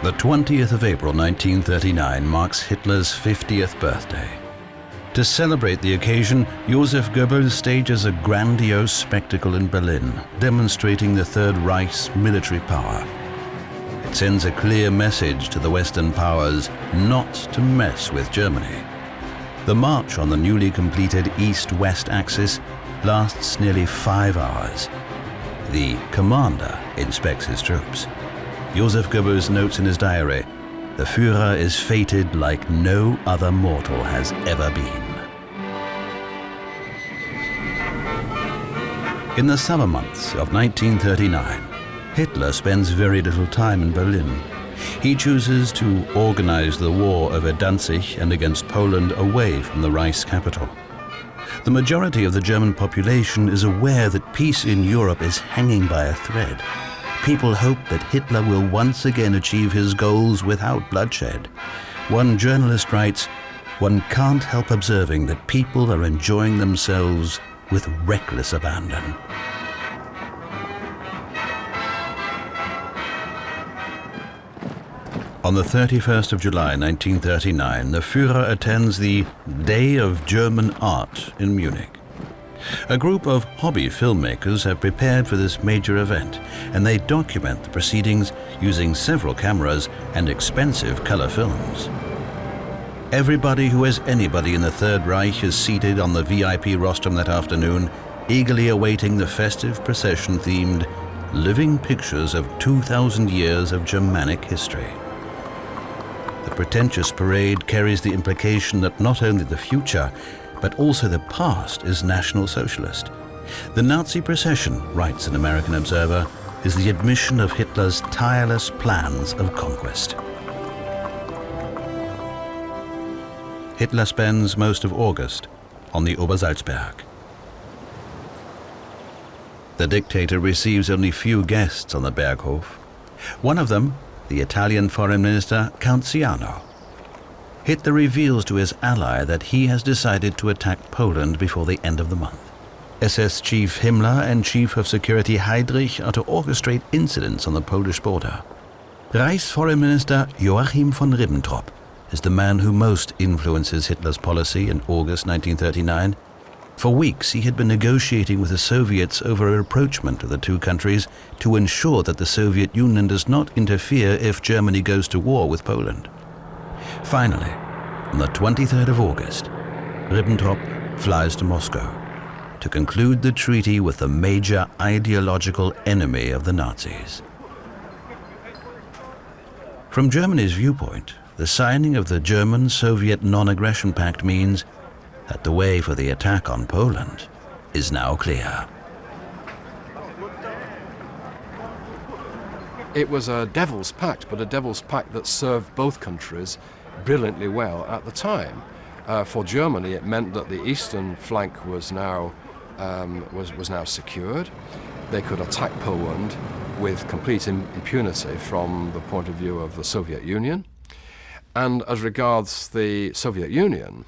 The 20th of April 1939 marks Hitler's 50th birthday. To celebrate the occasion, Joseph Goebbels stages a grandiose spectacle in Berlin, demonstrating the Third Reich's military power. It sends a clear message to the Western powers not to mess with Germany. The march on the newly completed east-west axis lasts nearly 5 hours. The commander inspects his troops. Joseph Goebbels notes in his diary, "The Führer is fated like no other mortal has ever been." In the summer months of 1939, Hitler spends very little time in Berlin. He chooses to organize the war over Danzig and against Poland away from the Reich's capital. The majority of the German population is aware that peace in Europe is hanging by a thread. People hope that Hitler will once again achieve his goals without bloodshed. One journalist writes, "One can't help observing that people are enjoying themselves with reckless abandon." On the 31st of July 1939, the Führer attends the Day of German Art in Munich. A group of hobby filmmakers have prepared for this major event, and they document the proceedings using several cameras and expensive color films. Everybody who is anybody in the Third Reich is seated on the VIP rostrum that afternoon, eagerly awaiting the festive procession themed "Living Pictures of 2,000 Years of Germanic History." The pretentious parade carries the implication that not only the future, but also the past is National Socialist. The Nazi procession, writes an American observer, is the admission of Hitler's tireless plans of conquest. Hitler spends most of August on the Obersalzberg. The dictator receives only few guests on the Berghof. One of them, the Italian Foreign Minister Count Ciano. Hitler reveals to his ally that he has decided to attack Poland before the end of the month. SS Chief Himmler and Chief of Security Heydrich are to orchestrate incidents on the Polish border. Reichsforeign Minister Joachim von Ribbentrop is the man who most influences Hitler's policy in August 1939. For weeks he had been negotiating with the Soviets over a rapprochement of the two countries to ensure that the Soviet Union does not interfere if Germany goes to war with Poland. Finally, on the 23rd of August, Ribbentrop flies to Moscow to conclude the treaty with the major ideological enemy of the Nazis. From Germany's viewpoint, the signing of the German-Soviet non-aggression pact means that the way for the attack on Poland is now clear. It was a devil's pact, but a devil's pact that served both countries brilliantly well at the time. For Germany, it meant that the eastern flank was now secured. They could attack Poland with complete impunity from the point of view of the Soviet Union. And as regards the Soviet Union,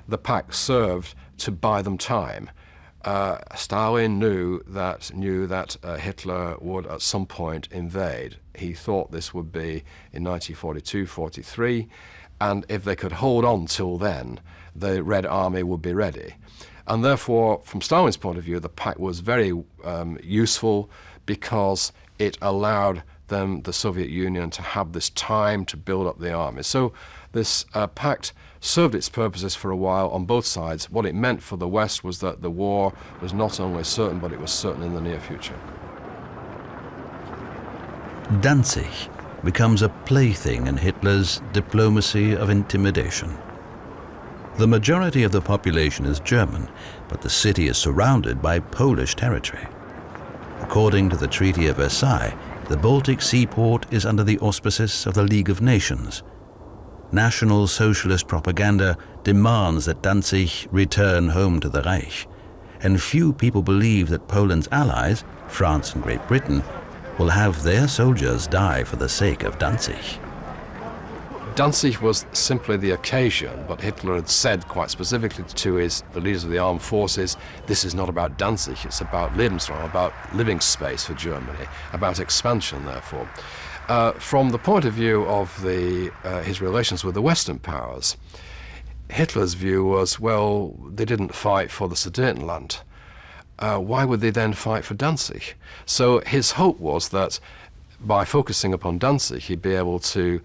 the pact served to buy them time. Stalin knew that Hitler would at some point invade. He thought this would be in 1942-43, and if they could hold on till then, the Red Army would be ready. And therefore, from Stalin's point of view, the pact was very useful because it allowed the Soviet Union to have this time to build up the army. So this pact served its purposes for a while on both sides. What it meant for the West was that the war was not only certain, but it was certain in the near future. Danzig becomes a plaything in Hitler's diplomacy of intimidation. The majority of the population is German, but the city is surrounded by Polish territory. According to the Treaty of Versailles, the Baltic seaport is under the auspices of the League of Nations. National Socialist propaganda demands that Danzig return home to the Reich, and few people believe that Poland's allies, France and Great Britain, will have their soldiers die for the sake of Danzig. Danzig was simply the occasion, but Hitler had said quite specifically to the leaders of the armed forces, this is not about Danzig, it's about Lebensraum, about living space for Germany, about expansion, therefore. From the point of view of his relations with the Western powers, Hitler's view was, well, they didn't fight for the Sudetenland. Why would they then fight for Danzig? So his hope was that by focusing upon Danzig, he'd be able to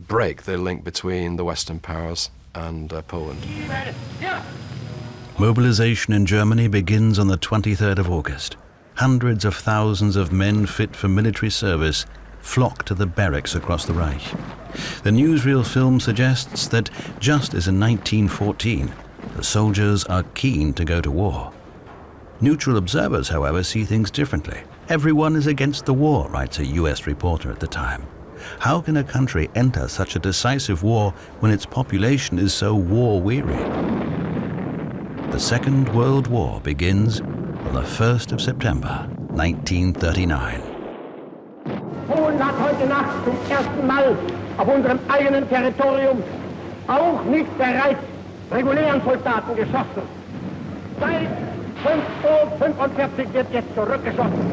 break the link between the Western powers and Poland. Mobilization in Germany begins on the 23rd of August. Hundreds of thousands of men fit for military service flock to the barracks across the Reich. The newsreel film suggests that, just as in 1914, the soldiers are keen to go to war. Neutral observers, however, see things differently. Everyone is against the war, writes a US reporter at the time. How can a country enter such a decisive war when its population is so war-weary? The Second World War begins on the 1st of September, 1939. Polen hat heute Nacht zum ersten Mal auf unserem eigenen Territorium auch nicht bereits regulären Soldaten geschossen. Seit 5:45 Uhr wird jetzt zurückgeschossen.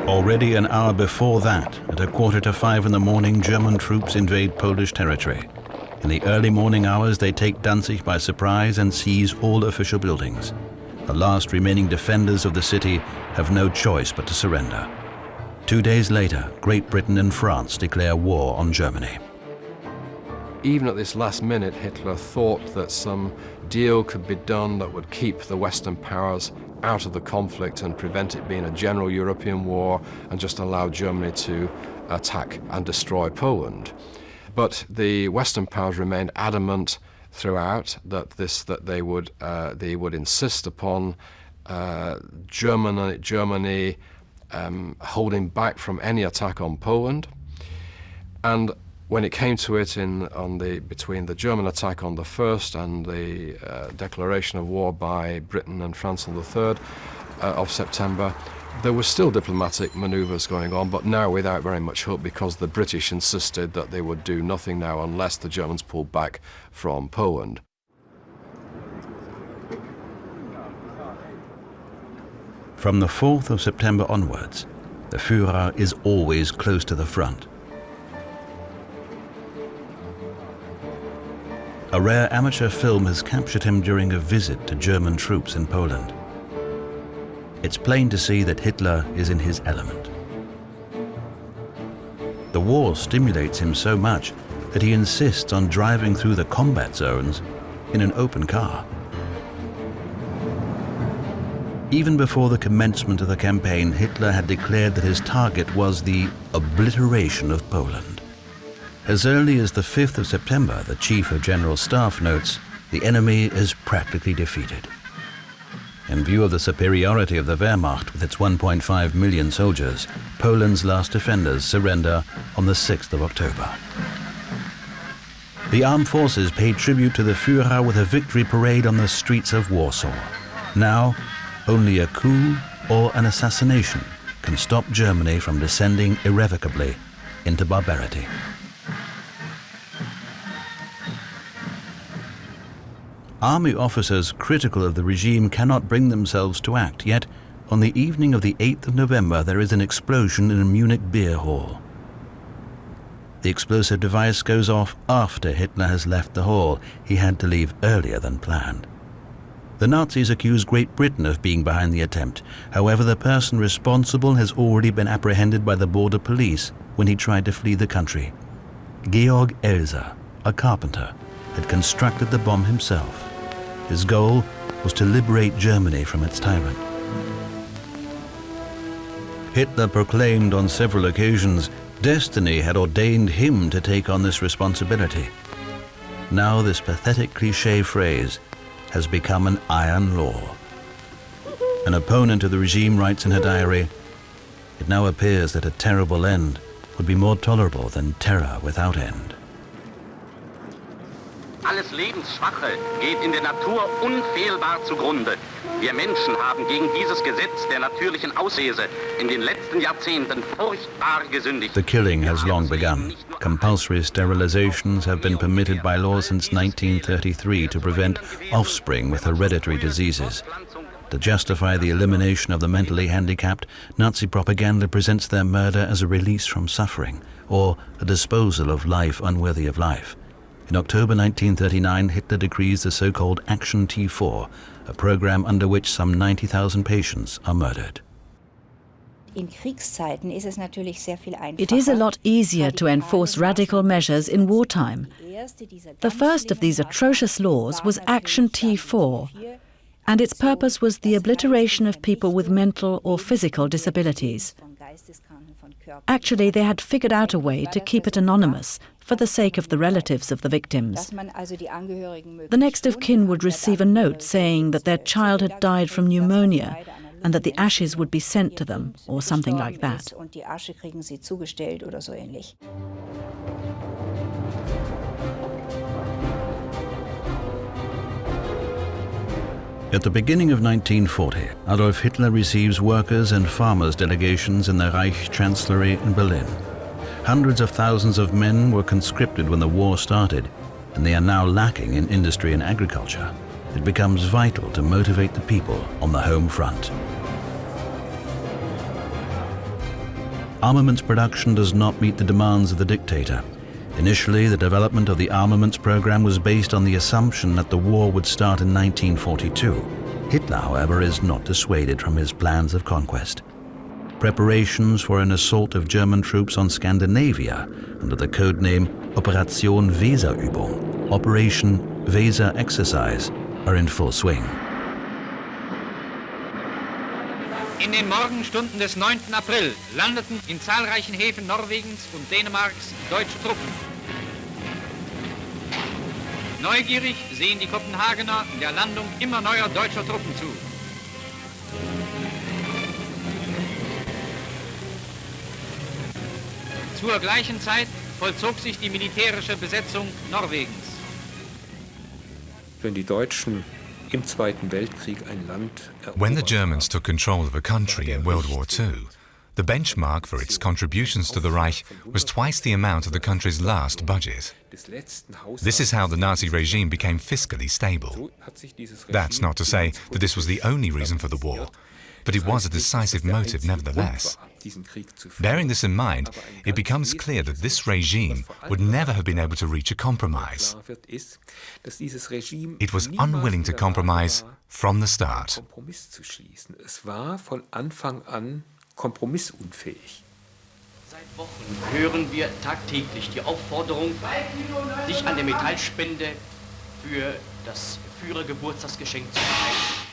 Already an hour before that, at 4:45 in the morning, German troops invade Polish territory. In the early morning hours, they take Danzig by surprise and seize all official buildings. The last remaining defenders of the city have no choice but to surrender. 2 days later, Great Britain and France declare war on Germany. Even at this last minute, Hitler thought that some deal could be done that would keep the Western powers out of the conflict and prevent it being a general European war and just allow Germany to attack and destroy Poland. But the Western powers remained adamant throughout that they would insist upon Germany holding back from any attack on Poland. And when it came to it between the German attack on the 1st and the declaration of war by Britain and France on the 3rd of September, there were still diplomatic maneuvers going on, but now without very much hope, because the British insisted that they would do nothing now unless the Germans pulled back from Poland. From the 4th of September onwards, the Führer is always close to the front. A rare amateur film has captured him during a visit to German troops in Poland. It's plain to see that Hitler is in his element. The war stimulates him so much that he insists on driving through the combat zones in an open car. Even before the commencement of the campaign, Hitler had declared that his target was the obliteration of Poland. As early as the 5th of September, the Chief of General Staff notes, the enemy is practically defeated. In view of the superiority of the Wehrmacht with its 1.5 million soldiers, Poland's last defenders surrender on the 6th of October. The armed forces paid tribute to the Führer with a victory parade on the streets of Warsaw. Now, only a coup or an assassination can stop Germany from descending irrevocably into barbarity. Army officers critical of the regime cannot bring themselves to act, yet on the evening of the 8th of November there is an explosion in a Munich beer hall. The explosive device goes off after Hitler has left the hall. He had to leave earlier than planned. The Nazis accuse Great Britain of being behind the attempt. However, the person responsible has already been apprehended by the border police when he tried to flee the country. Georg Elser, a carpenter, had constructed the bomb himself. His goal was to liberate Germany from its tyrant. Hitler proclaimed on several occasions, destiny had ordained him to take on this responsibility. Now this pathetic cliché phrase has become an iron law. An opponent of the regime writes in her diary, "It now appears that a terrible end would be more tolerable than terror without end." Alles Lebensschwache geht in der Natur unfehlbar zugrunde. Wir Menschen haben gegen dieses Gesetz der natürlichen Auslese in den letzten Jahrzehnten furchtbar gesündigt. The killing has long begun. Compulsory sterilizations have been permitted by law since 1933 to prevent offspring with hereditary diseases. To justify the elimination of the mentally handicapped, Nazi propaganda presents their murder as a release from suffering or a disposal of life unworthy of life. In October 1939, Hitler decrees the so-called Action T4, a program under which some 90,000 patients are murdered. It is a lot easier to enforce radical measures in wartime. The first of these atrocious laws was Action T4, and its purpose was the obliteration of people with mental or physical disabilities. Actually, they had figured out a way to keep it anonymous for the sake of the relatives of the victims. The next of kin would receive a note saying that their child had died from pneumonia and that the ashes would be sent to them, or something like that. At the beginning of 1940, Adolf Hitler receives workers' and farmers' delegations in the Reich Chancellery in Berlin. Hundreds of thousands of men were conscripted when the war started, and they are now lacking in industry and agriculture. It becomes vital to motivate the people on the home front. Armaments production does not meet the demands of the dictator. Initially, the development of the armaments program was based on the assumption that the war would start in 1942. Hitler, however, is not dissuaded from his plans of conquest. Preparations for an assault of German troops on Scandinavia under the code name Operation Weserübung, Operation Weser Exercise, are in full swing. In den Morgenstunden des 9. April landeten in zahlreichen Häfen Norwegens und Dänemarks deutsche Truppen. Neugierig sehen die Kopenhagener der Landung immer neuer deutscher Truppen zu. Zur gleichen Zeit vollzog sich die militärische Besetzung Norwegens. Wenn die Deutschen im Zweiten Weltkrieg ein Land When the Germans took control of a country in World War II, the benchmark for its contributions to the Reich was twice the amount of the country's last budget. This is how the Nazi regime became fiscally stable. That's not to say that this was the only reason for the war, but it was a decisive motive nevertheless. Bearing this in mind, it becomes clear that this regime would never have been able to reach a compromise. It was unwilling to compromise from the start. Es war von Anfang an kompromissunfähig. Seit Wochen hören wir tagtäglich die Aufforderung, sich an der Metallspende für das Führergeburtstagsgeschenk zu beteiligen.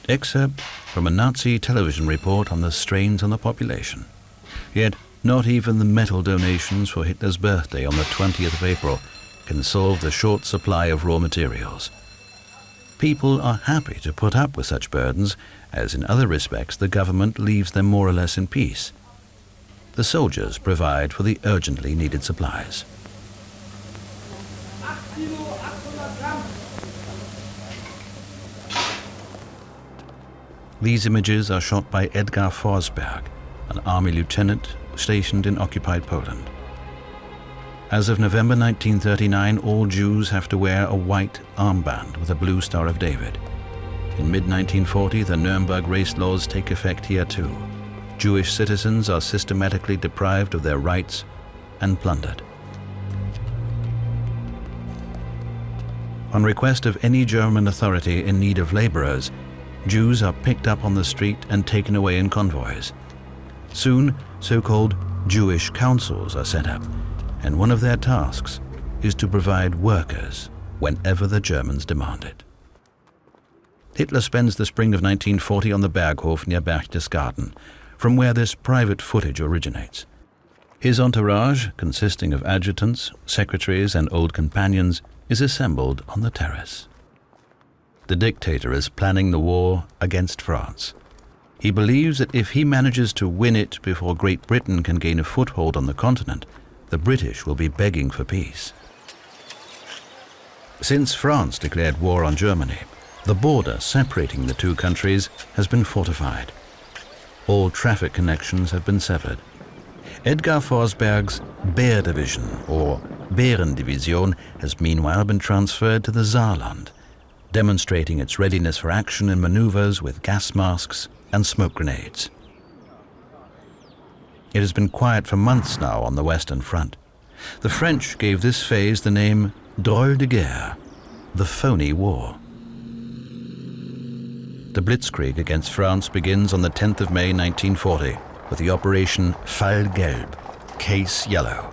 Excerpt from a Nazi television report on the strains on the population. Yet, not even the metal donations for Hitler's birthday on the 20th of April can solve the short supply of raw materials. People are happy to put up with such burdens, as in other respects the government leaves them more or less in peace. The soldiers provide for the urgently needed supplies. These images are shot by Edgar Forsberg, an army lieutenant stationed in occupied Poland. As of November 1939, all Jews have to wear a white armband with a blue Star of David. In mid-1940, the Nuremberg race laws take effect here too. Jewish citizens are systematically deprived of their rights and plundered. On request of any German authority in need of laborers, Jews are picked up on the street and taken away in convoys. Soon, so-called Jewish councils are set up, and one of their tasks is to provide workers whenever the Germans demand it. Hitler spends the spring of 1940 on the Berghof near Berchtesgaden, from where this private footage originates. His entourage, consisting of adjutants, secretaries, and old companions, is assembled on the terrace. The dictator is planning the war against France. He believes that if he manages to win it before Great Britain can gain a foothold on the continent, the British will be begging for peace. Since France declared war on Germany, the border separating the two countries has been fortified. All traffic connections have been severed. Edgar Forsberg's Bear Division, or Bärendivision, has meanwhile been transferred to the Saarland. demonstrating its readiness for action in maneuvers with gas masks and smoke grenades. It has been quiet for months now on the Western Front. The French gave this phase the name drôle de guerre, the phony war. The blitzkrieg against France begins on the 10th of May 1940 with the Operation Fall Gelb, Case Yellow.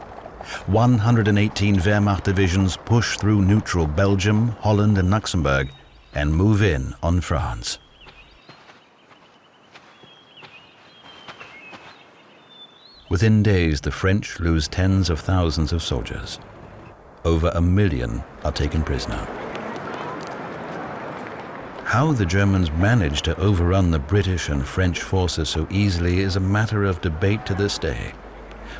118 Wehrmacht divisions push through neutral Belgium, Holland and Luxembourg and move in on France. Within days, the French lose tens of thousands of soldiers. Over 1 million are taken prisoner. How the Germans managed to overrun the British and French forces so easily is a matter of debate to this day.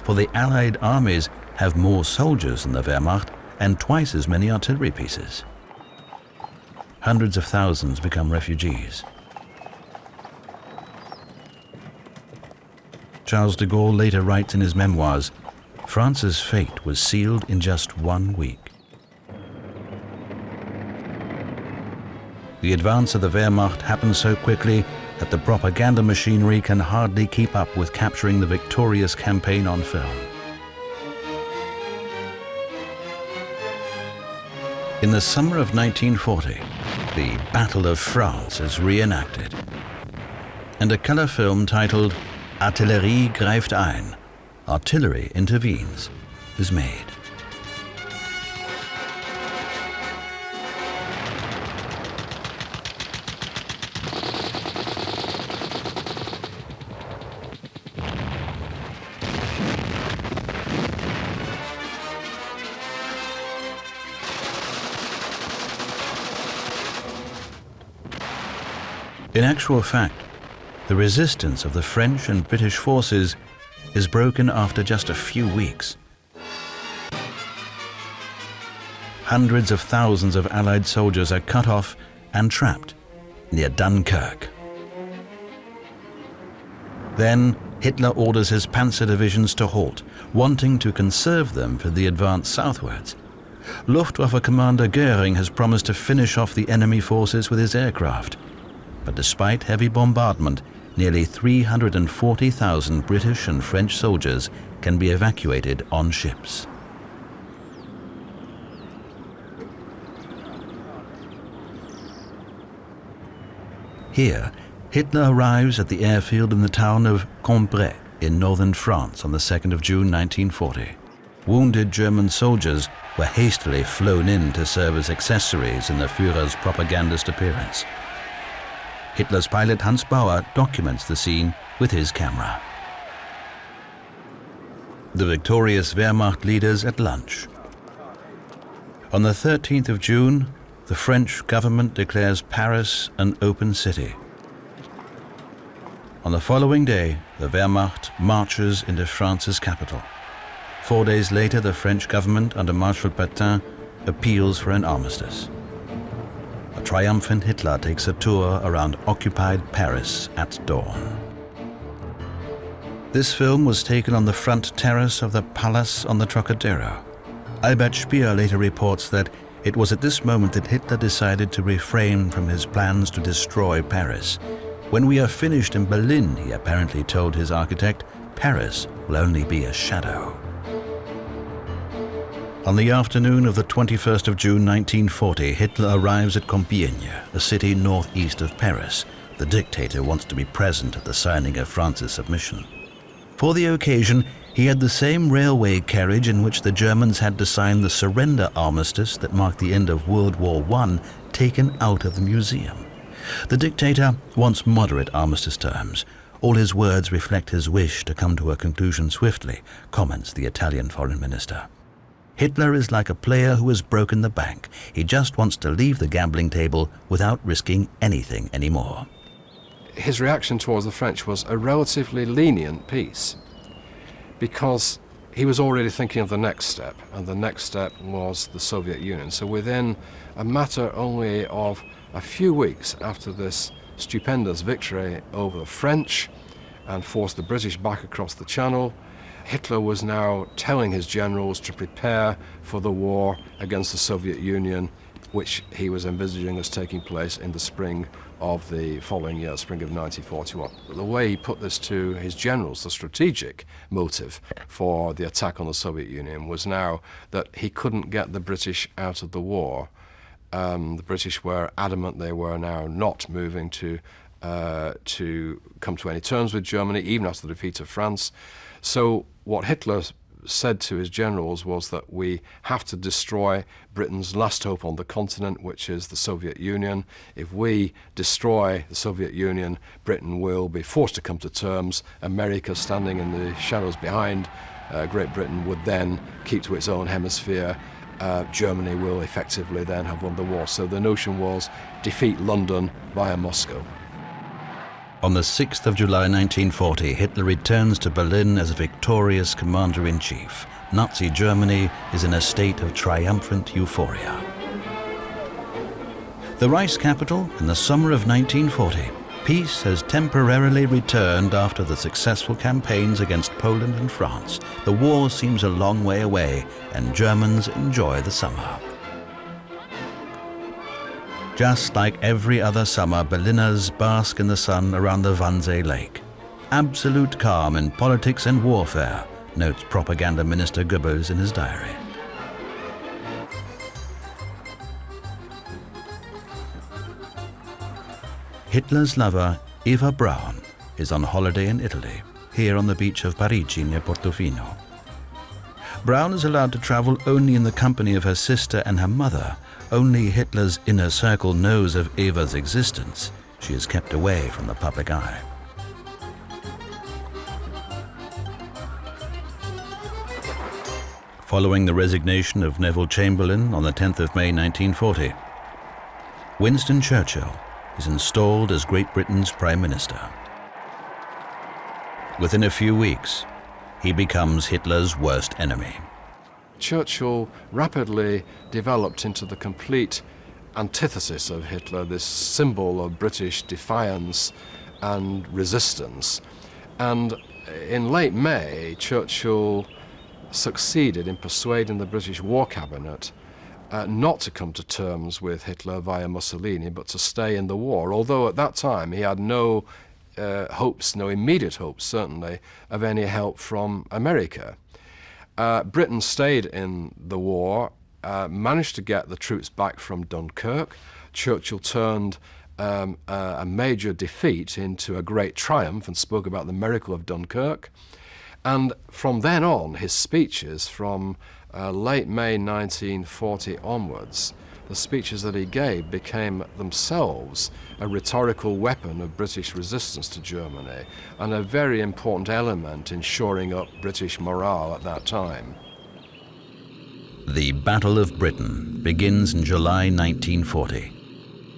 For the Allied armies have more soldiers than the Wehrmacht and twice as many artillery pieces. Hundreds of thousands become refugees. Charles de Gaulle later writes in his memoirs, France's fate was sealed in just 1 week. The advance of the Wehrmacht happened so quickly that the propaganda machinery can hardly keep up with capturing the victorious campaign on film. In the summer of 1940, the Battle of France is reenacted, and a color film titled Artillerie greift ein, Artillery intervenes, is made. In actual fact, the resistance of the French and British forces is broken after just a few weeks. Hundreds of thousands of Allied soldiers are cut off and trapped near Dunkirk. Then Hitler orders his panzer divisions to halt, wanting to conserve them for the advance southwards. Luftwaffe commander Göring has promised to finish off the enemy forces with his aircraft. But despite heavy bombardment, nearly 340,000 British and French soldiers can be evacuated on ships. Here, Hitler arrives at the airfield in the town of Cambrai in northern France on the 2nd of June 1940. Wounded German soldiers were hastily flown in to serve as accessories in the Führer's propagandist appearance. Hitler's pilot Hans Bauer documents the scene with his camera. The victorious Wehrmacht leaders at lunch. On the 13th of June, the French government declares Paris an open city. On the following day, the Wehrmacht marches into France's capital. 4 days later, the French government under Marshal Pétain appeals for an armistice. A triumphant Hitler takes a tour around occupied Paris at dawn. This film was taken on the front terrace of the Palace on the Trocadero. Albert Speer later reports that it was at this moment that Hitler decided to refrain from his plans to destroy Paris. When we are finished in Berlin, he apparently told his architect, Paris will only be a shadow. On the afternoon of the 21st of June 1940, Hitler arrives at Compiègne, a city northeast of Paris. The dictator wants to be present at the signing of France's submission. For the occasion, he had the same railway carriage in which the Germans had to sign the surrender armistice that marked the end of World War I taken out of the museum. The dictator wants moderate armistice terms. All his words reflect his wish to come to a conclusion swiftly, comments the Italian foreign minister. Hitler is like a player who has broken the bank. He just wants to leave the gambling table without risking anything anymore. His reaction towards the French was a relatively lenient peace because he was already thinking of the next step, and the next step was the Soviet Union. So within a matter only of a few weeks after this stupendous victory over the French and forced the British back across the Channel, Hitler was now telling his generals to prepare for the war against the Soviet Union. which he was envisaging as taking place in the spring of the following year, spring of 1941. The way he put this to his generals, the strategic motive for the attack on the Soviet Union was now that he couldn't get the British out of the war. The British were adamant they were now not moving to come to any terms with Germany, even after the defeat of France. So what Hitler said to his generals was that we have to destroy Britain's last hope on the continent, which is the Soviet Union. If we destroy the Soviet Union, Britain will be forced to come to terms. America, standing in the shadows behind Great Britain, would then keep to its own hemisphere. Germany will effectively then have won the war. So the notion was defeat London via Moscow. On the 6th of July 1940, Hitler returns to Berlin as a victorious commander-in-chief. Nazi Germany is in a state of triumphant euphoria. The Reich's capital, in the summer of 1940, peace has temporarily returned after the successful campaigns against Poland and France. The war seems a long way away, and Germans enjoy the summer. Just like every other summer, Berliners bask in the sun around the Wannsee Lake. Absolute calm in politics and warfare, notes propaganda minister Goebbels in his diary. Hitler's lover, Eva Braun, is on holiday in Italy, here on the beach of Parigi near Portofino. Braun is allowed to travel only in the company of her sister and her mother. Only Hitler's inner circle knows of Eva's existence. She is kept away from the public eye. Following the resignation of Neville Chamberlain on the 10th of May 1940, Winston Churchill is installed as Great Britain's Prime Minister. Within a few weeks, he becomes Hitler's worst enemy. Churchill rapidly developed into the complete antithesis of Hitler, this symbol of British defiance and resistance. And in late May, Churchill succeeded in persuading the British War Cabinet not to come to terms with Hitler via Mussolini, but to stay in the war, although at that time he had no hopes, no immediate hopes certainly, of any help from America. Britain stayed in the war, managed to get the troops back from Dunkirk. Churchill turned a major defeat into a great triumph and spoke about the miracle of Dunkirk. And from then on, his speeches from late May 1940 onwards, the speeches that he gave became themselves a rhetorical weapon of British resistance to Germany and a very important element in shoring up British morale at that time. The Battle of Britain begins in July 1940.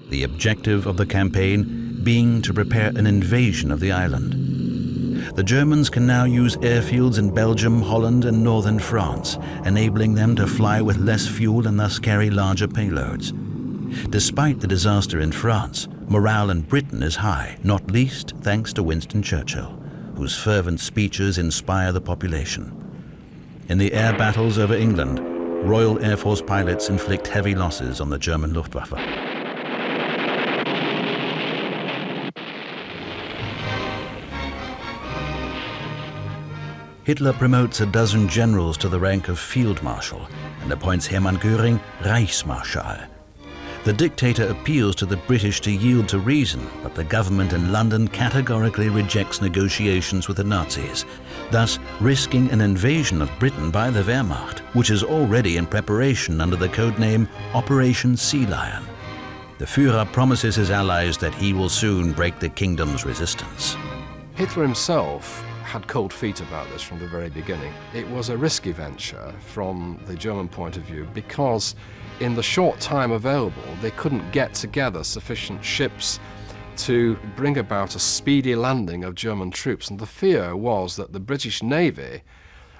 The objective of the campaign being to prepare an invasion of the island. The Germans can now use airfields in Belgium, Holland, and northern France, enabling them to fly with less fuel and thus carry larger payloads. Despite the disaster in France, morale in Britain is high, not least thanks to Winston Churchill, whose fervent speeches inspire the population. In the air battles over England, Royal Air Force pilots inflict heavy losses on the German Luftwaffe. Hitler promotes a dozen generals to the rank of Field Marshal and appoints Hermann Göring Reichsmarschall. The dictator appeals to the British to yield to reason, but the government in London categorically rejects negotiations with the Nazis, thus risking an invasion of Britain by the Wehrmacht, which is already in preparation under the codename Operation Sea Lion. The Führer promises his allies that he will soon break the kingdom's resistance. Hitler himself had cold feet about this from the very beginning. It was a risky venture from the German point of view because in the short time available they couldn't get together sufficient ships to bring about a speedy landing of German troops, and the fear was that the British Navy,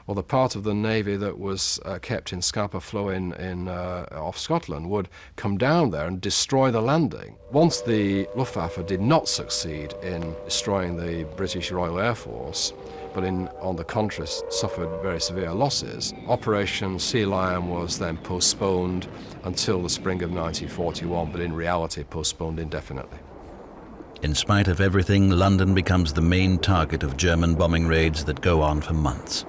or the part of the Navy that was kept in Scapa Flow off Scotland, would come down there and destroy the landing. Once the Luftwaffe did not succeed in destroying the British Royal Air Force, but on the contrary suffered very severe losses. Operation Sea Lion was then postponed until the spring of 1941, but in reality postponed indefinitely. In spite of everything, London becomes the main target of German bombing raids that go on for months.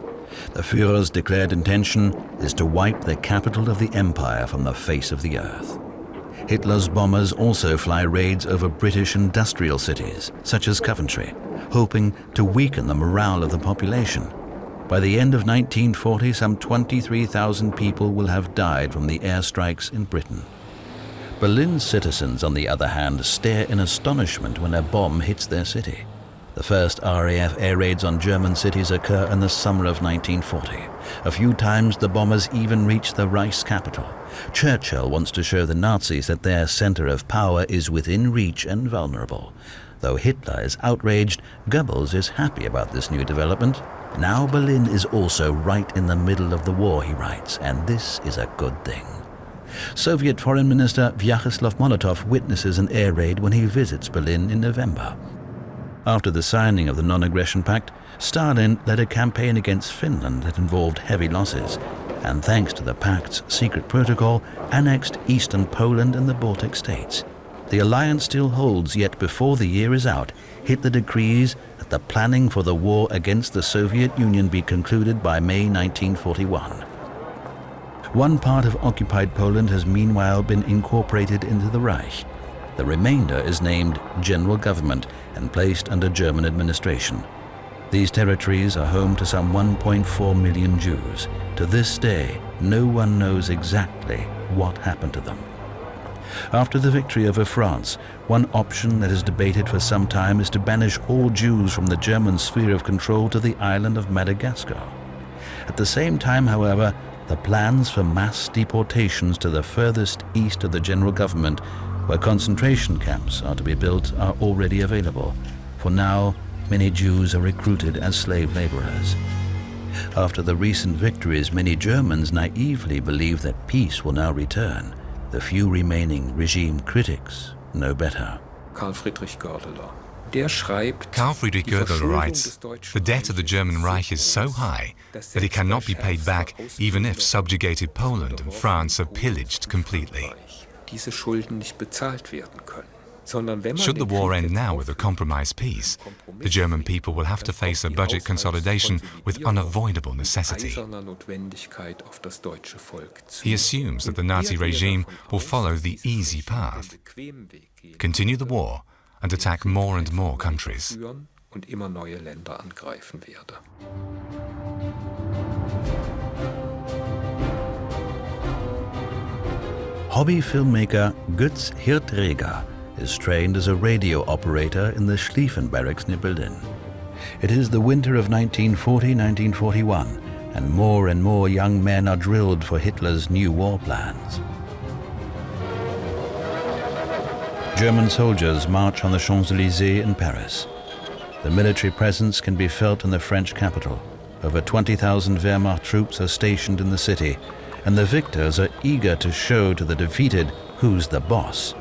The Führer's declared intention is to wipe the capital of the empire from the face of the earth. Hitler's bombers also fly raids over British industrial cities, such as Coventry, hoping to weaken the morale of the population. By the end of 1940, some 23,000 people will have died from the airstrikes in Britain. Berlin's citizens, on the other hand, stare in astonishment when a bomb hits their city. The first RAF air raids on German cities occur in the summer of 1940. A few times the bombers even reach the Reich's capital. Churchill wants to show the Nazis that their center of power is within reach and vulnerable. Though Hitler is outraged, Goebbels is happy about this new development. Now Berlin is also right in the middle of the war, he writes, and this is a good thing. Soviet Foreign Minister Vyacheslav Molotov witnesses an air raid when he visits Berlin in November. After the signing of the non-aggression pact, Stalin led a campaign against Finland that involved heavy losses, and thanks to the pact's secret protocol, annexed eastern Poland and the Baltic states. The alliance still holds, yet before the year is out, Hitler decrees that the planning for the war against the Soviet Union be concluded by May 1941. One part of occupied Poland has meanwhile been incorporated into the Reich. The remainder is named General Government and placed under German administration. These territories are home to some 1.4 million Jews. To this day, no one knows exactly what happened to them. After the victory over France, one option that is debated for some time is to banish all Jews from the German sphere of control to the island of Madagascar. At the same time, however, the plans for mass deportations to the furthest east of the General Government, where concentration camps are to be built, are already available. For now, many Jews are recruited as slave laborers. After the recent victories, many Germans naively believe that peace will now return. The few remaining regime critics know better. Karl Friedrich Goerdeler writes, "The debt of the German Reich is so high that it cannot be paid back even if subjugated Poland and France are pillaged completely. Should the war end now with a compromised peace, the German people will have to face a budget consolidation with unavoidable necessity." He assumes that the Nazi regime will follow the easy path, continue the war, and attack more and more countries. Hobby filmmaker Götz Hirtreger is trained as a radio operator in the Schlieffen barracks near Berlin. It is the winter of 1940-1941, and more young men are drilled for Hitler's new war plans. German soldiers march on the Champs-Élysées in Paris. The military presence can be felt in the French capital. Over 20,000 Wehrmacht troops are stationed in the city, and the victors are eager to show to the defeated who's the boss.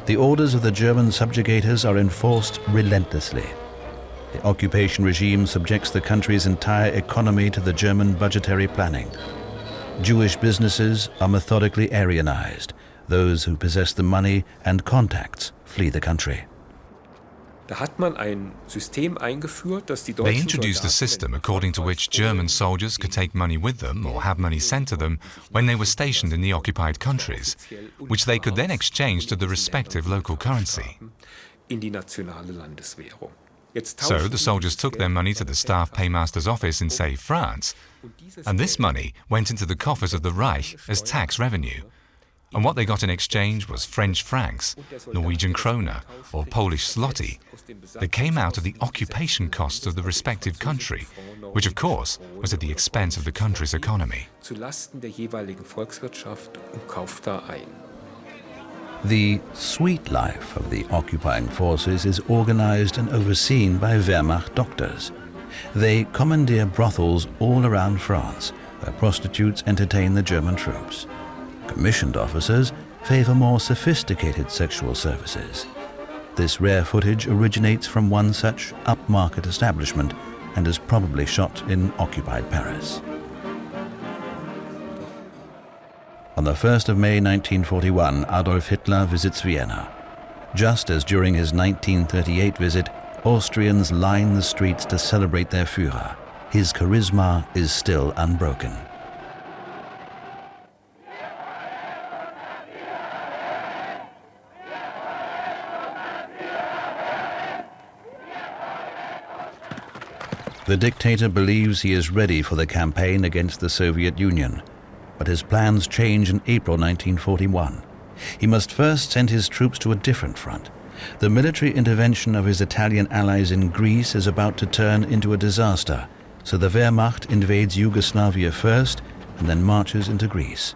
The orders of the German subjugators are enforced relentlessly. The occupation regime subjects the country's entire economy to the German budgetary planning. Jewish businesses are methodically Aryanized. Those who possess the money and contacts flee the country. They introduced a system according to which German soldiers could take money with them or have money sent to them when they were stationed in the occupied countries, which they could then exchange to the respective local currency. So the soldiers took their money to the staff paymaster's office in, say, France, and this money went into the coffers of the Reich as tax revenue. And what they got in exchange was French francs, Norwegian kroner, or Polish zloty that came out of the occupation costs of the respective country, which of course was at the expense of the country's economy. The sweet life of the occupying forces is organized and overseen by Wehrmacht doctors. They commandeer brothels all around France, where prostitutes entertain the German troops. Commissioned officers favor more sophisticated sexual services. This rare footage originates from one such upmarket establishment and is probably shot in occupied Paris. On the 1st of May 1941, Adolf Hitler visits Vienna. Just as during his 1938 visit, Austrians line the streets to celebrate their Führer. His charisma is still unbroken. The dictator believes he is ready for the campaign against the Soviet Union, but his plans change in April 1941. He must first send his troops to a different front. The military intervention of his Italian allies in Greece is about to turn into a disaster, so the Wehrmacht invades Yugoslavia first and then marches into Greece.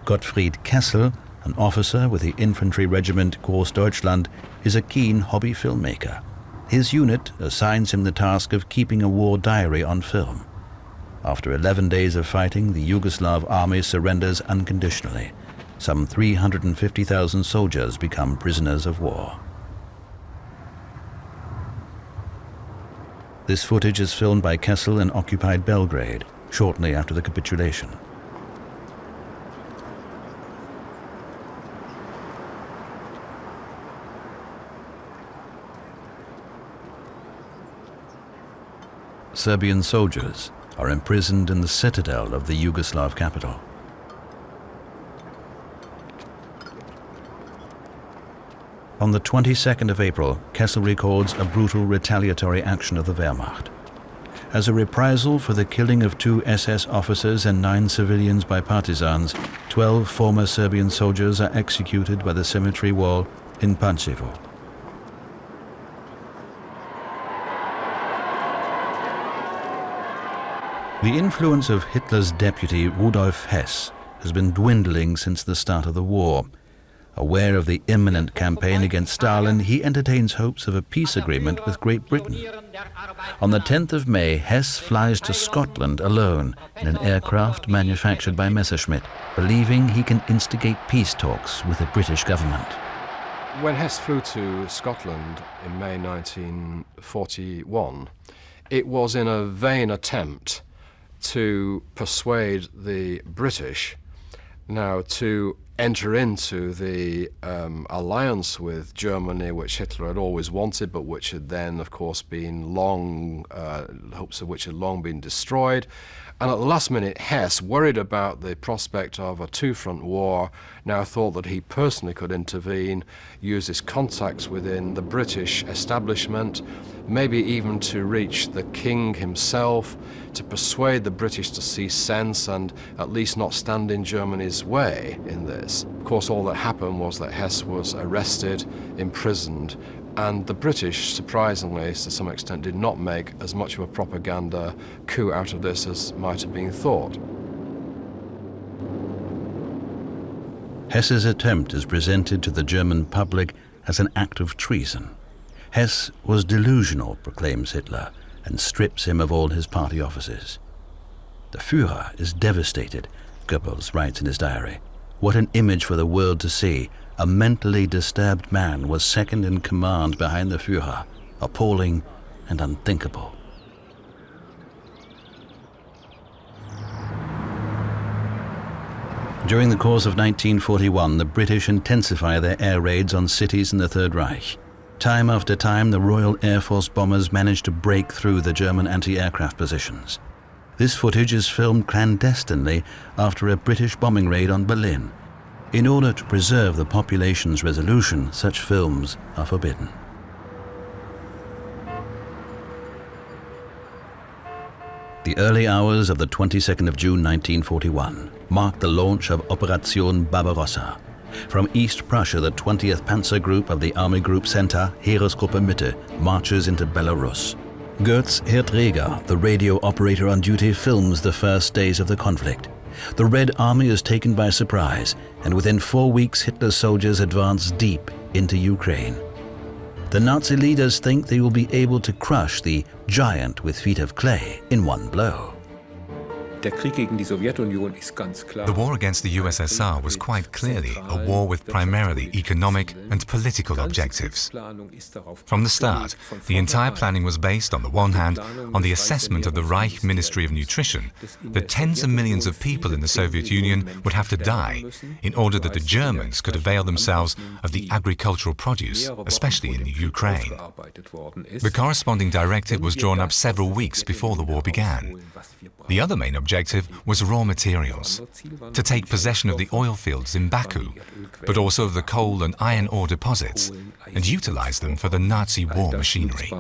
Gottfried Kessel, an officer with the infantry regiment Großdeutschland, is a keen hobby filmmaker. His unit assigns him the task of keeping a war diary on film. After 11 days of fighting, the Yugoslav army surrenders unconditionally. Some 350,000 soldiers become prisoners of war. This footage is filmed by Kessel in occupied Belgrade, shortly after the capitulation. Serbian soldiers are imprisoned in the citadel of the Yugoslav capital. On the 22nd of April, Kessel records a brutal retaliatory action of the Wehrmacht. As a reprisal for the killing of 2 SS officers and 9 civilians by partisans, 12 former Serbian soldiers are executed by the cemetery wall in Pančevo. The influence of Hitler's deputy Rudolf Hess has been dwindling since the start of the war. Aware of the imminent campaign against Stalin, he entertains hopes of a peace agreement with Great Britain. On the 10th of May, Hess flies to Scotland alone in an aircraft manufactured by Messerschmitt, believing he can instigate peace talks with the British government. When Hess flew to Scotland in May 1941, it was in a vain attempt to persuade the British now to enter into the alliance with Germany, which Hitler had always wanted, but which had then, of course, been hopes of which had long been destroyed. And at the last minute, Hess, worried about the prospect of a two-front war, now thought that he personally could intervene, use his contacts within the British establishment, maybe even to reach the king himself, to persuade the British to see sense and at least not stand in Germany's way in this. Of course, all that happened was that Hess was arrested, imprisoned, and the British, surprisingly, to some extent, did not make as much of a propaganda coup out of this as might have been thought. Hess's attempt is presented to the German public as an act of treason. Hess was delusional, proclaims Hitler, and strips him of all his party offices. The Führer is devastated, Goebbels writes in his diary. What an image for the world to see. A mentally disturbed man was second in command behind the Führer. Appalling and unthinkable. During the course of 1941, the British intensify their air raids on cities in the Third Reich. Time after time, the Royal Air Force bombers managed to break through the German anti-aircraft positions. This footage is filmed clandestinely after a British bombing raid on Berlin. In order to preserve the population's resolution, such films are forbidden. The early hours of the 22nd of June 1941 marked the launch of Operation Barbarossa. From East Prussia, the 20th Panzer Group of the Army Group Center, Heeresgruppe Mitte, marches into Belarus. Götz Hirtreger, the radio operator on duty, films the first days of the conflict. The Red Army is taken by surprise, and within 4 weeks Hitler's soldiers advance deep into Ukraine. The Nazi leaders think they will be able to crush the giant with feet of clay in one blow. Der Krieg gegen die Sowjetunion ist ganz klar. The war against the USSR was quite clearly a war with primarily economic and political objectives. From the start, the entire planning was based, on the one hand, on the assessment of the Reich Ministry of Nutrition that tens of millions of people in the Soviet Union would have to die in order that the Germans could avail themselves of the agricultural produce, especially in the Ukraine. The corresponding directive was drawn up several weeks before the war began. The other main objective was raw materials, to take possession of the oil fields in Baku, but also of the coal and iron ore deposits, and utilize them for the Nazi war machinery.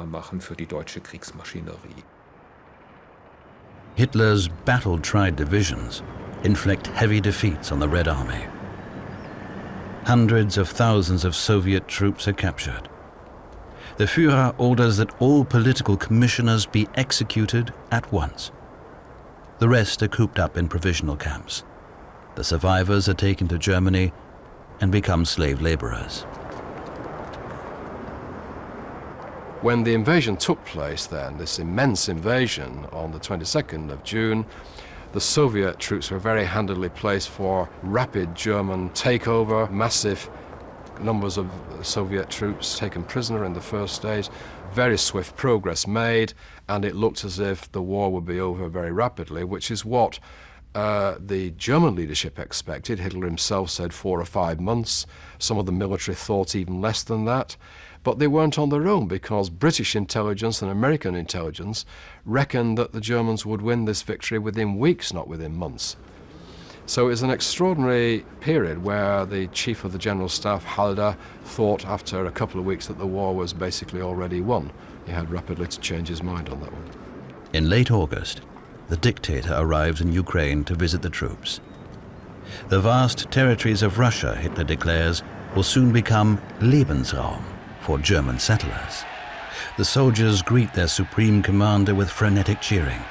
Hitler's battle-tried divisions inflict heavy defeats on the Red Army. Hundreds of thousands of Soviet troops are captured. The Führer orders that all political commissioners be executed at once. The rest are cooped up in provisional camps. The survivors are taken to Germany and become slave laborers. When the invasion took place then, this immense invasion on the 22nd of June, the Soviet troops were very handily placed for rapid German takeover, massive numbers of Soviet troops taken prisoner in the first stage, very swift progress made, and it looked as if the war would be over very rapidly, which is what the German leadership expected. Hitler himself said 4 or 5 months. Some of the military thought even less than that. But they weren't on their own, because British intelligence and American intelligence reckoned that the Germans would win this victory within weeks, not within months. So it was an extraordinary period where the chief of the general staff, Halder, thought after a couple of weeks that the war was basically already won. He had rapidly to change his mind on that one. In late August, the dictator arrives in Ukraine to visit the troops. The vast territories of Russia, Hitler declares, will soon become Lebensraum for German settlers. The soldiers greet their supreme commander with frenetic cheering.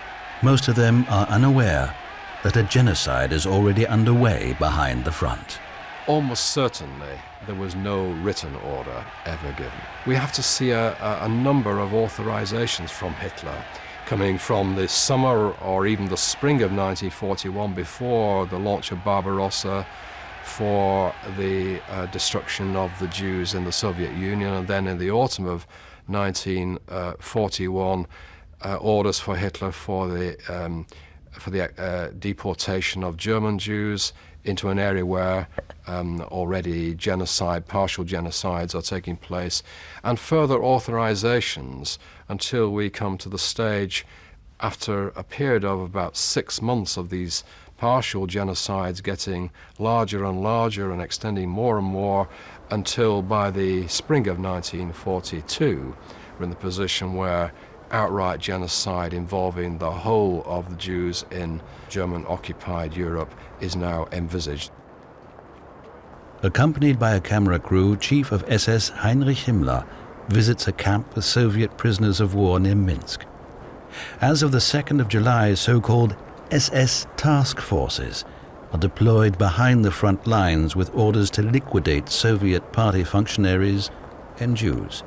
Most of them are unaware that a genocide is already underway behind the front. Almost certainly there was no written order ever given. We have to see a number of authorizations from Hitler coming from the summer or even the spring of 1941, before the launch of Barbarossa, for the destruction of the Jews in the Soviet Union, and then in the autumn of 1941, orders for Hitler for the deportation of German Jews into an area where already genocide, partial genocides are taking place, and further authorizations until we come to the stage, after a period of about 6 months of these partial genocides getting larger and larger and extending more and more, until by the spring of 1942 we're in the position where outright genocide involving the whole of the Jews in German-occupied Europe is now envisaged. Accompanied by a camera crew, Chief of SS Heinrich Himmler visits a camp of Soviet prisoners of war near Minsk. As of the 2nd of July, so-called SS task forces are deployed behind the front lines with orders to liquidate Soviet party functionaries and Jews.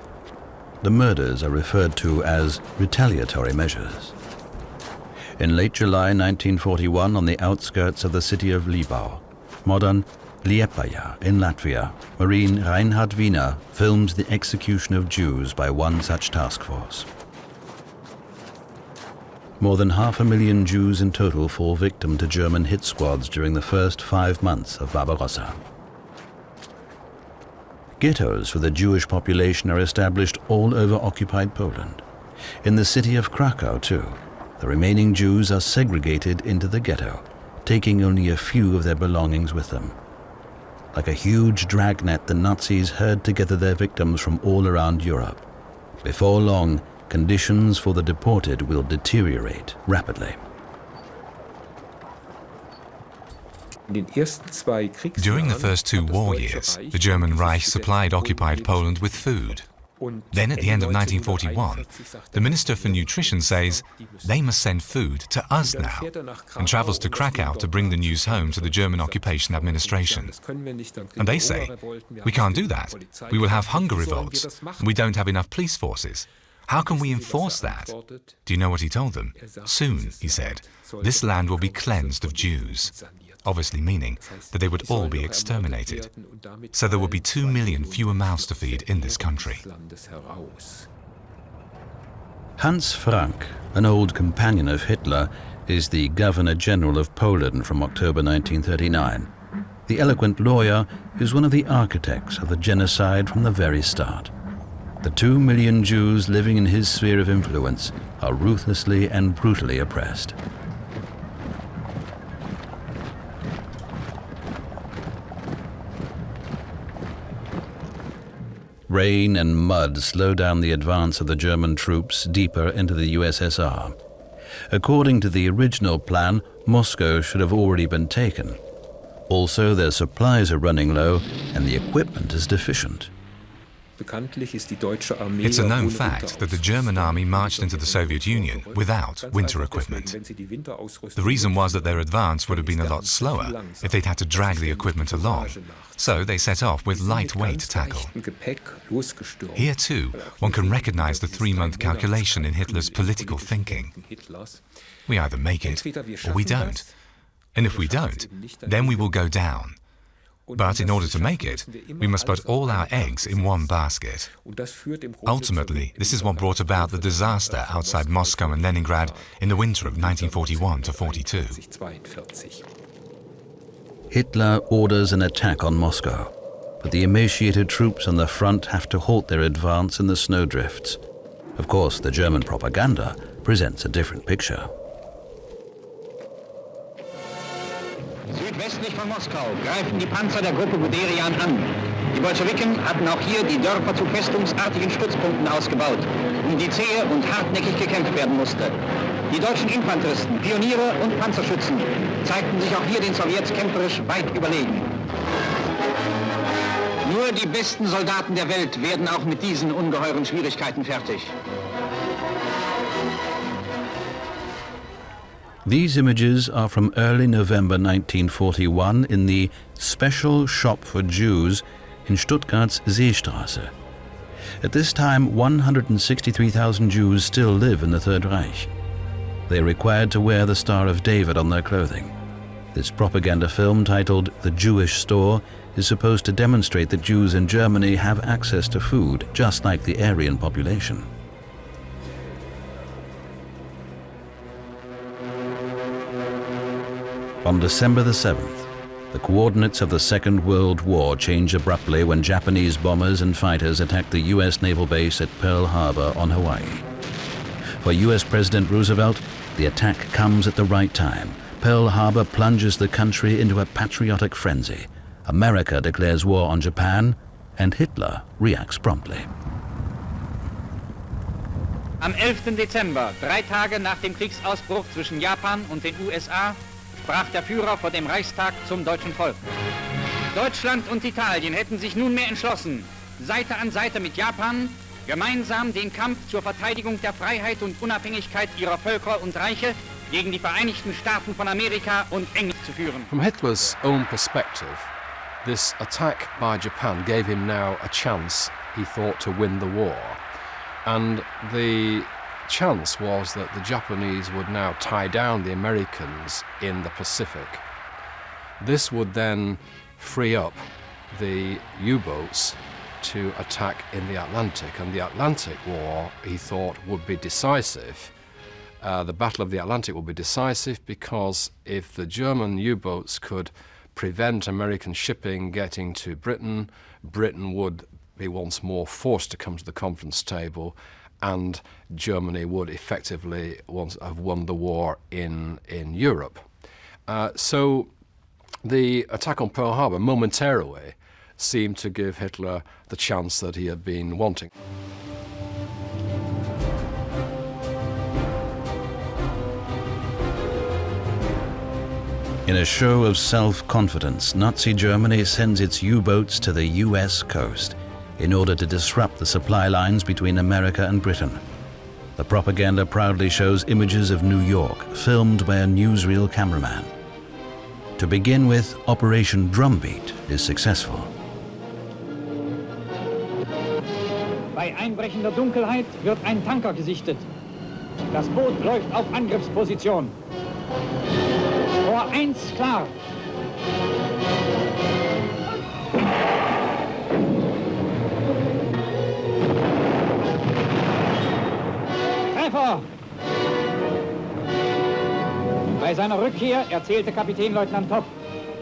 The murders are referred to as retaliatory measures. In late July 1941, on the outskirts of the city of Libau, modern Liepaja in Latvia, Marine Reinhard Wiener films the execution of Jews by one such task force. More than 500,000 Jews in total fall victim to German hit squads during the first 5 months of Barbarossa. Ghettos for the Jewish population are established all over occupied Poland. In the city of Krakow, too, the remaining Jews are segregated into the ghetto, taking only a few of their belongings with them. Like a huge dragnet, the Nazis herd together their victims from all around Europe. Before long, conditions for the deported will deteriorate rapidly. During the first 2 war years, the German Reich supplied occupied Poland with food. Then at the end of 1941, the Minister for Nutrition says they must send food to us now, and travels to Krakow to bring the news home to the German occupation administration. And they say, we can't do that. We will have hunger revolts, and we don't have enough police forces. How can we enforce that? Do you know what he told them? Soon, he said, this land will be cleansed of Jews. Obviously meaning that they would all be exterminated. So there will be 2 million fewer mouths to feed in this country. Hans Frank, an old companion of Hitler, is the Governor-General of Poland from October 1939. The eloquent lawyer is one of the architects of the genocide from the very start. The 2 million Jews living in his sphere of influence are ruthlessly and brutally oppressed. Rain and mud slow down the advance of the German troops deeper into the USSR. According to the original plan, Moscow should have already been taken. Also, their supplies are running low and the equipment is deficient. It's a known fact that the German army marched into the Soviet Union without winter equipment. The reason was that their advance would have been a lot slower if they'd had to drag the equipment along, so they set off with lightweight tackle. Here too, one can recognize the 3-month calculation in Hitler's political thinking. We either make it or we don't. And if we don't, then we will go down. But in order to make it, we must put all our eggs in one basket. Ultimately, this is what brought about the disaster outside Moscow and Leningrad in the winter of 1941 to 42. Hitler orders an attack on Moscow, but the emaciated troops on the front have to halt their advance in the snowdrifts. Of course, the German propaganda presents a different picture. Südwestlich von Moskau greifen die Panzer der Gruppe Guderian an. Die Bolschewiken hatten auch hier die Dörfer zu festungsartigen Stützpunkten ausgebaut, um die zähe und hartnäckig gekämpft werden musste. Die deutschen Infanteristen, Pioniere und Panzerschützen zeigten sich auch hier den Sowjets kämpferisch weit überlegen. Nur die besten Soldaten der Welt werden auch mit diesen ungeheuren Schwierigkeiten fertig. These images are from early November 1941 in the Special Shop for Jews in Stuttgart's Seestraße. At this time, 163,000 Jews still live in the Third Reich. They are required to wear the Star of David on their clothing. This propaganda film, titled The Jewish Store, is supposed to demonstrate that Jews in Germany have access to food, just like the Aryan population. On December the 7th, the coordinates of the Second World War change abruptly when Japanese bombers and fighters attack the U.S. naval base at Pearl Harbor on Hawaii. For U.S. President Roosevelt, the attack comes at the right time. Pearl Harbor plunges the country into a patriotic frenzy. America declares war on Japan, and Hitler reacts promptly. Am 11. Dezember, 3 Tage nach dem Kriegsausbruch zwischen Japan und den USA, sprach der Führer vor dem Reichstag zum deutschen Volk. Deutschland und Italien hätten sich nunmehr entschlossen, Seite an Seite mit Japan, gemeinsam den Kampf zur Verteidigung der Freiheit und Unabhängigkeit ihrer Völker und Reiche gegen die Vereinigten Staaten von Amerika und England zu führen. From Hitler's own perspective, this attack by Japan gave him now a chance, he thought, to win the war. And the chance was that the Japanese would now tie down the Americans in the Pacific. This would then free up the U-boats to attack in the Atlantic, and the Atlantic War, he thought, would be decisive. The Battle of the Atlantic would be decisive because if the German U-boats could prevent American shipping getting to Britain, Britain would be once more forced to come to the conference table, and Germany would effectively have won the war in Europe. So the attack on Pearl Harbor momentarily seemed to give Hitler the chance that he had been wanting. In a show of self-confidence, Nazi Germany sends its U-boats to the US coast in order to disrupt the supply lines between America and Britain. The propaganda proudly shows images of New York, filmed by a newsreel cameraman. To begin with, Operation Drumbeat is successful. Bei Bei einbrechender Dunkelheit wird ein Tanker gesichtet. Das Boot läuft auf Angriffsposition. Tor 1 klar. Treffer! Bei seiner Rückkehr erzählte Kapitänleutnant Topp: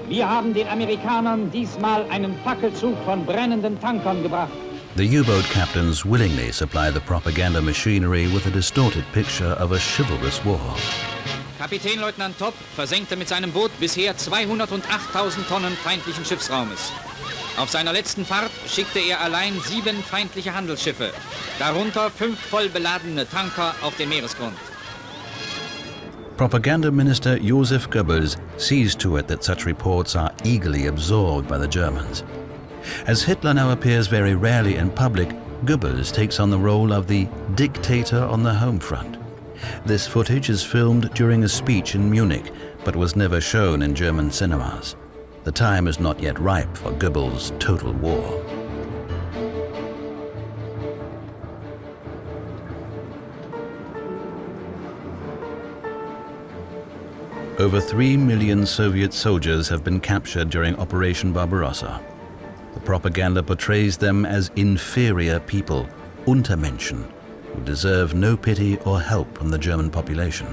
Wir haben den Amerikanern diesmal einen Fackelzug von brennenden Tankern gebracht. The U-boat captains willingly supply the propaganda machinery with a distorted picture of a chivalrous war. Kapitänleutnant Topp versenkte mit seinem Boot bisher 208.000 Tonnen feindlichen Schiffsraumes. Auf seiner letzten Fahrt schickte er allein 7 feindliche Handelsschiffe, darunter 5 voll beladene Tanker auf den Meeresgrund. Propaganda Minister Joseph Goebbels sees to it that such reports are eagerly absorbed by the Germans. As Hitler now appears very rarely in public, Goebbels takes on the role of the dictator on the home front. This footage is filmed during a speech in Munich, but was never shown in German cinemas. The time is not yet ripe for Goebbels' total war. Over 3 million Soviet soldiers have been captured during Operation Barbarossa. The propaganda portrays them as inferior people, Untermenschen, who deserve no pity or help from the German population.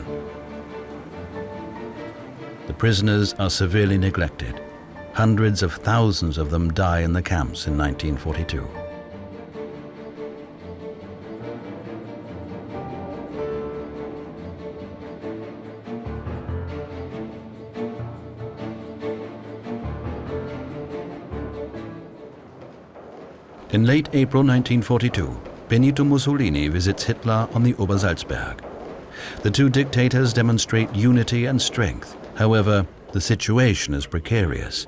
The prisoners are severely neglected. Hundreds of thousands of them die in the camps in 1942. In late April 1942, Benito Mussolini visits Hitler on the Obersalzberg. The two dictators demonstrate unity and strength. However, the situation is precarious.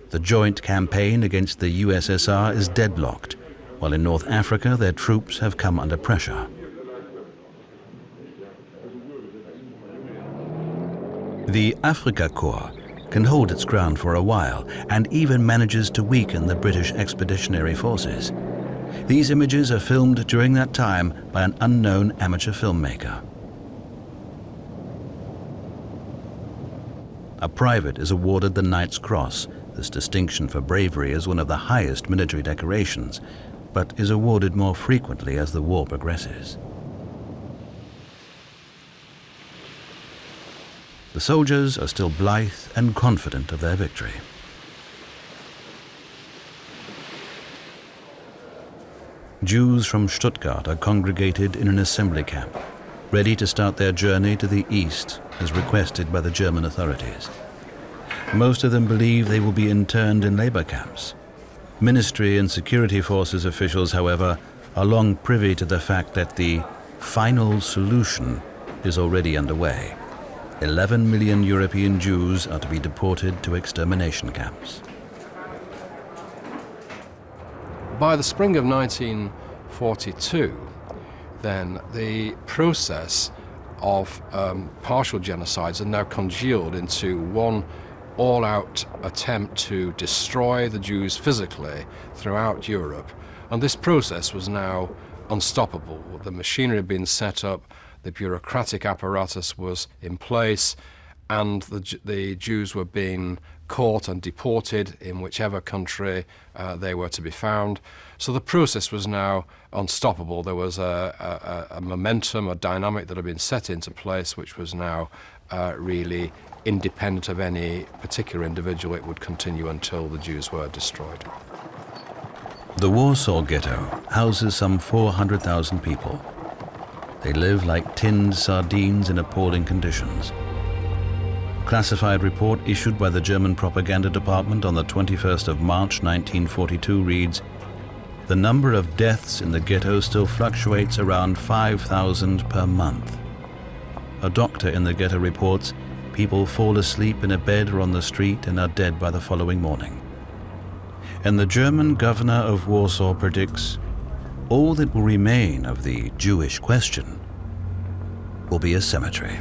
The joint campaign against the USSR is deadlocked, while in North Africa their troops have come under pressure. The Afrika Korps can hold its ground for a while and even manages to weaken the British expeditionary forces. These images are filmed during that time by an unknown amateur filmmaker. A private is awarded the Knight's Cross. This distinction for bravery is one of the highest military decorations, but is awarded more frequently as the war progresses. The soldiers are still blithe and confident of their victory. Jews from Stuttgart are congregated in an assembly camp, ready to start their journey to the east as requested by the German authorities. Most of them believe they will be interned in labor camps. Ministry and security forces officials, however, are long privy to the fact that the final solution is already underway. 11 million European Jews are to be deported to extermination camps. By the spring of 1942, then the process of partial genocides are now congealed into one all-out attempt to destroy the Jews physically throughout Europe. And this process was now unstoppable. The machinery had been set up, the bureaucratic apparatus was in place, and the Jews were being caught and deported in whichever country they were to be found. So the process was now unstoppable. There was a momentum, a dynamic that had been set into place, which was now really independent of any particular individual. It would continue until the Jews were destroyed. The Warsaw Ghetto houses some 400,000 people. They live like tinned sardines in appalling conditions. A classified report issued by the German propaganda department on the 21st of March 1942 reads, "The number of deaths in the ghetto still fluctuates around 5,000 per month." A doctor in the ghetto reports, "People fall asleep in a bed or on the street and are dead by the following morning." And the German governor of Warsaw predicts, all that will remain of the Jewish question will be a cemetery.